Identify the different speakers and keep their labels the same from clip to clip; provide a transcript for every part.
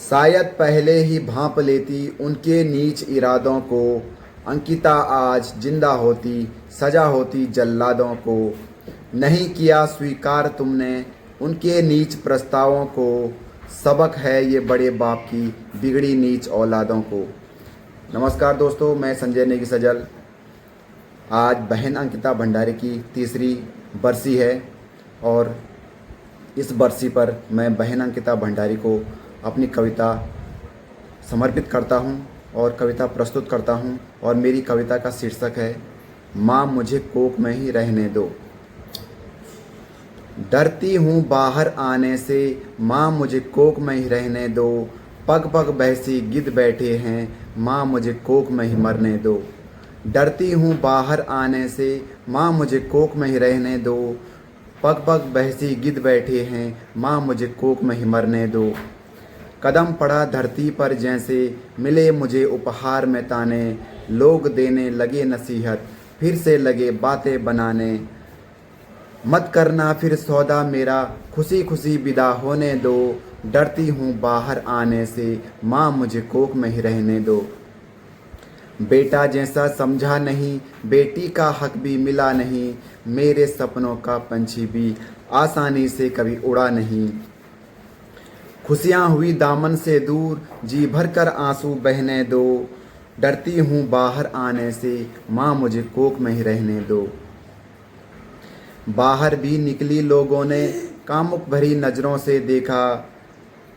Speaker 1: शायद पहले ही भांप लेती उनके नीच इरादों को। अंकिता आज जिंदा होती, सजा होती जल्लादों को। नहीं किया स्वीकार तुमने उनके नीच प्रस्तावों को। सबक है ये बड़े बाप की बिगड़ी नीच औलादों को। नमस्कार दोस्तों, मैं संजय नेगी सजल। आज बहन अंकिता भंडारी की तीसरी बरसी है और इस बरसी पर मैं बहन अंकिता भंडारी को अपनी कविता समर्पित करता हूं और कविता प्रस्तुत करता हूं। और मेरी कविता का शीर्षक है माँ मुझे कोख में ही रहने दो। डरती हूँ बाहर आने से, माँ मुझे कोख में ही रहने दो। पग पग बहसी गिद्ध बैठे हैं, माँ मुझे कोख में ही मरने दो। डरती हूँ बाहर आने से, माँ मुझे कोख में ही रहने दो। पग पग बहसी गिद्ध बैठे हैं, माँ मुझे कोख में ही मरने दो। कदम पड़ा धरती पर जैसे, मिले मुझे उपहार में ताने। लोग देने लगे नसीहत, फिर से लगे बातें बनाने। मत करना फिर सौदा मेरा, खुशी खुशी विदा होने दो। डरती हूँ बाहर आने से, माँ मुझे कोख में ही रहने दो। बेटा जैसा समझा नहीं, बेटी का हक भी मिला नहीं। मेरे सपनों का पंछी भी आसानी से कभी उड़ा नहीं। खुशियाँ हुई दामन से दूर, जी भर कर आंसू बहने दो। डरती हूँ बाहर आने से, माँ मुझे कोख में ही रहने दो। बाहर भी निकली लोगों ने कामुक भरी नज़रों से देखा।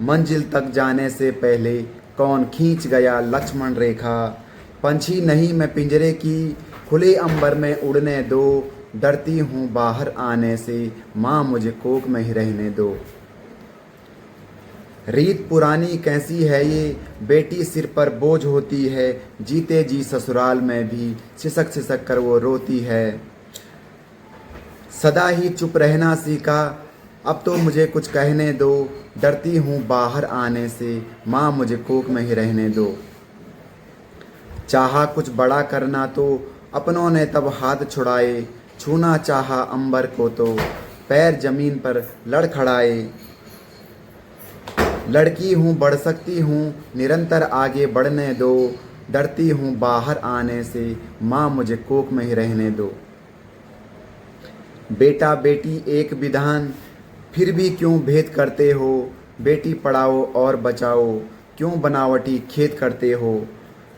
Speaker 1: मंजिल तक जाने से पहले कौन खींच गया लक्ष्मण रेखा। पंछी नहीं मैं पिंजरे की, खुले अंबर में उड़ने दो। डरती हूँ बाहर आने से, माँ मुझे कोख में ही रहने दो। रीत पुरानी कैसी है ये, बेटी सिर पर बोझ होती है। जीते जी ससुराल में भी सिसक सिसक कर वो रोती है। सदा ही चुप रहना सीखा, अब तो मुझे कुछ कहने दो। डरती हूँ बाहर आने से, माँ मुझे कोख में ही रहने दो। चाहा कुछ बड़ा करना तो अपनों ने तब हाथ छुड़ाए। छूना चाहा अंबर को तो पैर जमीन पर लड़खड़ाए। लड़की हूँ बढ़ सकती हूँ, निरंतर आगे बढ़ने दो। डरती हूँ बाहर आने से, माँ मुझे कोख में ही रहने दो। बेटा बेटी एक विधान, फिर भी क्यों भेद करते हो। बेटी पढ़ाओ और बचाओ, क्यों बनावटी खेत करते हो।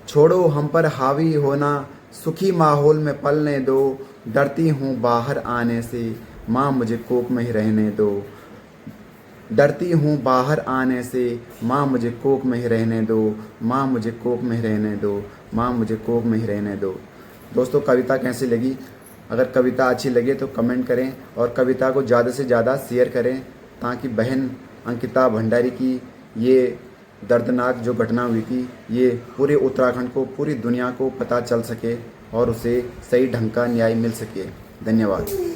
Speaker 1: छोड़ो हम पर हावी होना, सुखी माहौल में पलने दो। डरती हूँ बाहर आने से, माँ मुझे कोख में ही रहने दो। डरती हूँ बाहर आने से, माँ मुझे कोख में ही रहने दो। माँ मुझे कोख में ही रहने दो। माँ मुझे कोख में ही रहने दो। दोस्तों, कविता कैसी लगी? अगर कविता अच्छी लगे तो कमेंट करें और कविता को ज़्यादा से ज़्यादा शेयर करें, ताकि बहन अंकिता भंडारी की ये दर्दनाक जो घटना हुई थी, ये पूरे उत्तराखंड को, पूरी दुनिया को पता चल सके और उसे सही ढंग का न्याय मिल सके। धन्यवाद।